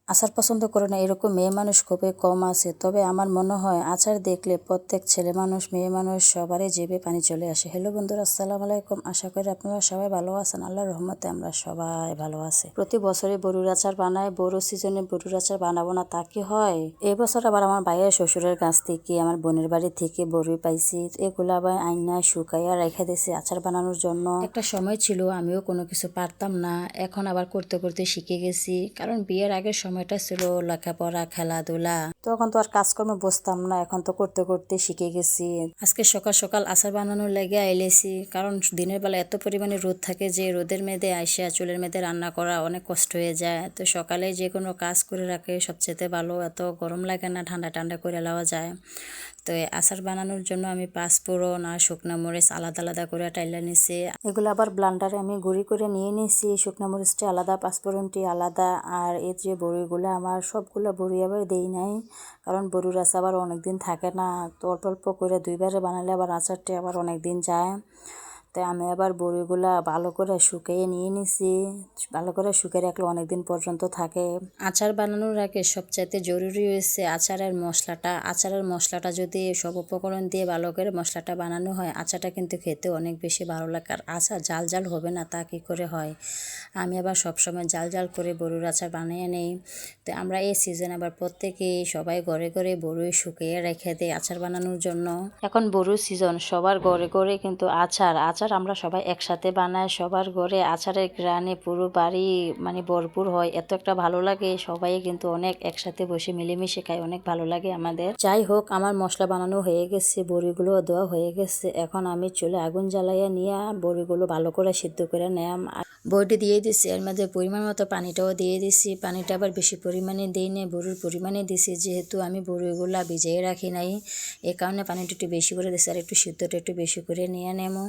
আচার পছন্দ করে না এরকম মেয়ে মানুষ খুবই কম আছে। তবে আমার মনে হয় আচার দেখলে প্রত্যেক ছেলে মানুষ মেয়ে মানুষ সবারই জিভে পানি চলে আসে। হ্যালো বন্ধুরা, আসসালামু আলাইকুম। আশা করি আপনারা সবাই ভালো আছেন। আল্লাহর রহমতে আমরা সবাই ভালো আছি। প্রতি বছরই বড়ুর আচার বানাই, বড় সিজনে বড়ুর আচার বানাবো না তা কি হয়? এবছর আবার আমার ভাইয়ের শ্বশুরের কাছ থেকে আমার বোনের বাড়ি থেকে বড়ি পাইছি। এগুলো আবার আইনা শুকাইয়া রেখে দিয়েছি আচার বানানোর জন্য। একটা সময় ছিল আমিও কোনো কিছু পারতাম না, এখন আবার করতে করতে শিখে গেছি। কারণ বিয়ের আগের সময়টা ছিল লেখাপড়া খেলাধুলা, তখন তো আর কাজকর্মে বসতাম না, এখন তো করতে করতে শিখে গেছি। আজকে সকাল সকাল আচার বানানোর লেগে আইলেছি, কারণ দিনের বেলা এত পরিমাণে রোদ থাকে যে রোদের মেয়েদে আইসা চুলের মেয়েদে রান্না করা অনেক কষ্ট হয়ে যায়। তো সকালে যে কোনো কাজ করে রাখে সবচেয়ে ভালো, এত গরম লাগে না, ঠান্ডা ঠান্ডা করে নেওয়া যায়। তো আচার বানানোর জন্য আমি পাঁচফোড়ন আর শুকনো মরিচ আলাদা আলাদা করে টাইলা নিছি। এগুলো আবার ব্লান্ডারে আমি গুঁড়ি করে নিয়ে নিছি। শুকনো মরিচটি আলাদা, পাঁচফোড়নটি আলাদা। আর এই যে বড়িগুলো আমার সবগুলো বড়ি আবার দেই নাই, কারণ বড়ির আচার আবার অনেকদিন থাকে না। তো অল্প অল্প করে দুইবারে বানালে আবার আচারটি আবার অনেকদিন যায়। তাই আমি আবার বড়িগুলা ভালো করে শুকিয়ে নিয়ে নিছি। ভালো করে শুকিয়ে রাখলে অনেকদিন পর্যন্ত থাকে। আচার বানানোর আগে সবচাইতে জরুরি হয়েছে আচারের মশলাটা। আচারের মশলাটা যদি সব উপকরণ দিয়ে ভালো করে মশলাটা বানানো হয়, আচারটা কিন্তু খেতে অনেক বেশি ভালো লাগে। আর আচার জাল জাল হবে না তা কী করে হয়? আমি আবার সবসময় জাল জাল করে বড়ির আচার বানিয়ে নেই। তো আমরা এই সিজনে আবার প্রত্যেকেই সবাই ঘরে ঘরে বড়ি শুকিয়ে রেখে দেয় আচার বানানোর জন্য। এখন বড়ির সিজন, সবার ঘরে ঘরে কিন্তু আচার আমরা সবাই একসাথে বানাই। সবার ঘরে আচারের গ্রানে পুরো বাড়ি মানে ভরপুর হয়, এত একটা ভালো লাগে। সবাই কিন্তু অনেক একসাথে বসে মিলেমিশে খাই, অনেক ভালো লাগে আমাদের। যাই হোক, আমার মশলা বানানো হয়ে গেছে, বড়িগুলো দেওয়া হয়ে গেছে। এখন আমি চুলে আগুন জ্বালাইয়া নিয়ে বড়িগুলো ভালো করে সিদ্ধ করে নেয়াম। বড়ি দিয়ে দিছি, এর মধ্যে পরিমাণ মতো পানিটাও দিয়ে দিছি। পানিটা আবার বেশি পরিমাণে দিই না, বড়ির পরিমাণে দিছি, যেহেতু আমি বড়িগুলা ভিজিয়ে রাখি নাই, এই কারণে পানিটা একটু বেশি করে দিছি। আর একটু সিদ্ধটা একটু বেশি করে নিয়ে নেবো।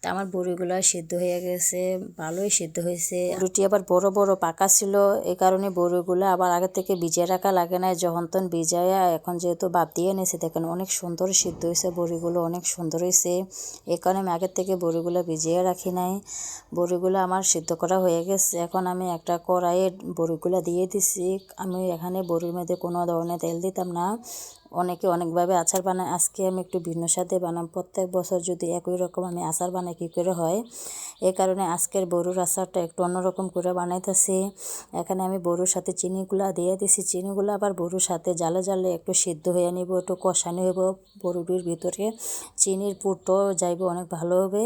তা আমার বড়িগুলো সিদ্ধ হয়ে গেছে, ভালোই সিদ্ধ হয়েছে। রুটি আবার বড় বড় পাকা ছিল, এই কারণে বড়িগুলো আবার আগে থেকে ভিজিয়ে রাখা লাগে না। যখন তখন ভিজাইয়া এখন যেহেতু বাদ দিয়ে নিয়েছি, দেখেন অনেক সুন্দর সিদ্ধ হয়েছে, বড়িগুলো অনেক সুন্দর হয়েছে। এই কারণে আমি আগের থেকে বড়িগুলো ভিজিয়ে রাখি নাই। বড়িগুলো আমার সিদ্ধ করা হয়ে গেছে। এখন আমি একটা কড়াইয়ে বড়িগুলো দিয়ে দিছি। আমি এখানে বড়ির মধ্যে কোনো ধরনের তেল দিতাম না। অনেকে অনেকভাবে আচার বানায়, আজকে আমি একটু ভিন্ন স্বাদে বানাম। প্রত্যেক বছর যদি একই রকম আমি আচার বানাই কী করে হয়? এই কারণে আজকের বড়ির আচারটা একটু অন্যরকম করে বানাইতেছি। এখানে আমি বড়ির সাথে চিনিগুলা দিয়ে দিছি। চিনিগুলো আবার বড়ির সাথে জালে জালে একটু সিদ্ধ হয়ে নিব, একটু কষানো হইব। বড়ির ভিতরে চিনির পুরটাও যাইব, অনেক ভালো হবে।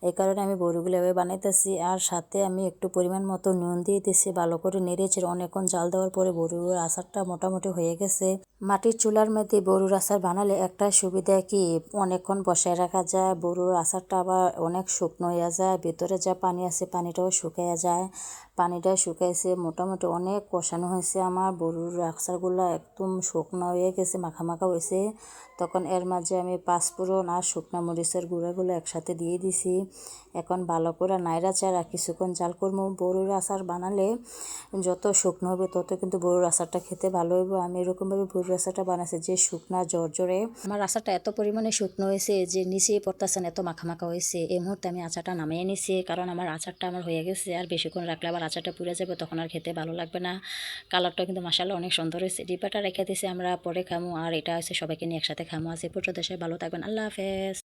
এই কারণে আমি বড়িগুলো এভাবে বানাইতেছি। আর সাথে আমি একটু পরিমাণ মতো নুন দিয়ে দিছি, ভালো করে নেড়েছি। অনেকক্ষণ জাল দেওয়ার পরে বড়ির আচারটা মোটামুটি হয়ে গেছে। মাটির চুলার মধ্যে বড়ির আচার বানালে একটা সুবিধা কি, অনেকক্ষণ বসায় রাখা যায়। বড়ির আচারটা আবার অনেক শুকনো হয়ে যায়, ভিতরে যা পানি আছে পানিটাও শুকিয়ে যায়। পানিটা শুকাইছে, মোটামুটি অনেক কষানো হয়েছে। আমার বড়ির আচারগুলো একদম শুকনো হয়ে গেছে, মাখা মাখা হয়েছে। তখন এর মাঝে আমি পাঁচফোড়ন আর শুকনো মরিচের গুঁড়াগুলো একসাথে দিয়ে দিছি। এখন ভালো করে নাইড়া চাড়া কিছুক্ষণ জাল করবো। বড়ির আচার বানালে যত শুকনো হবে তত কিন্তু বড়ির আচারটা খেতে ভালো হইব। আমি এরকমভাবে বড়ির আচারটা বানাইছি যে শুকনা জর্জরে। আমার আচারটা এত পরিমাণে শুকনো হয়েছে যে নিচেই পড়তেছেন, এত মাখা মাখা হয়েছে। এই মুহূর্তে আমি আচারটা নামিয়ে নিছি, কারণ আমার আচারটা আমার হয়ে গেছে। আর বেশিক্ষণ রাখলে আবার আচারটা পুড়ে যাবে, তখন আর খেতে ভালো লাগবে না। কালারটা কিন্তু মাশাআল্লাহ অনেক সুন্দর হয়েছে। ডিব্বাটা রেখে দিয়েছি, আমরা পরে খামো। আর এটা হচ্ছে সবাইকে নিয়ে একসাথে খামো। আজ এই পর্যন্ত, ভালো থাকবেন, আল্লাহ হাফেজ।